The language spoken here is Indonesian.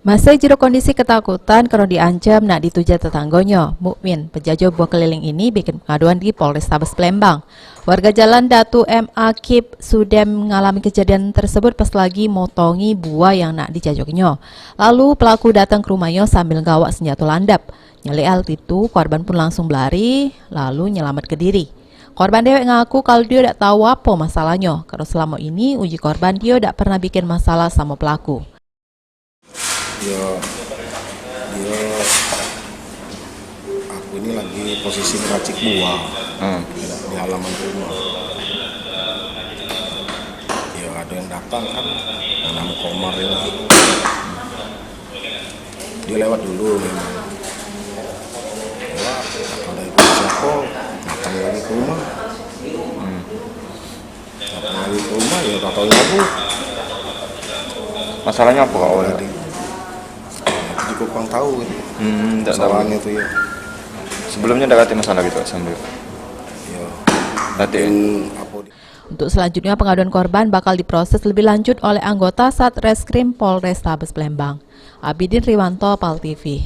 Masih jero kondisi ketakutan karena diancam nak dituja tetanggonya. Mukmin, penjajah buah keliling ini bikin pengaduan di Polrestabes Palembang. Warga Jalan Datu M. Akib Sudem mengalami kejadian tersebut pas lagi motongi buah yang nak dijajoknya. Lalu pelaku datang ke rumahnya sambil gawak senjata landap. Nyali hal itu, korban pun langsung berlari, lalu nyelamat ke diri. Korban dewek ngaku kalau dia tidak tahu apa masalahnya, karena selama ini uji korban dia tidak pernah bikin masalah sama pelaku. dia aku ini lagi posisi meracik buah di halaman rumah. Ya ada yang datang kan, menanam komar ini. Dia lewat dulu memang. Lewat, ada ibu siapa, datang lagi ke rumah. Datang lagi ke rumah, ya tak tahu aku. Masalahnya apa kak awalnya? Aku juga kurang tahu kan. Masalahnya itu ya. Sebelumnya ada kati masalah gitu sambil. Ya. Berarti Untuk selanjutnya pengaduan korban bakal diproses lebih lanjut oleh anggota Satreskrim Polrestabes Palembang. Abidin Riwanto, PAL TV.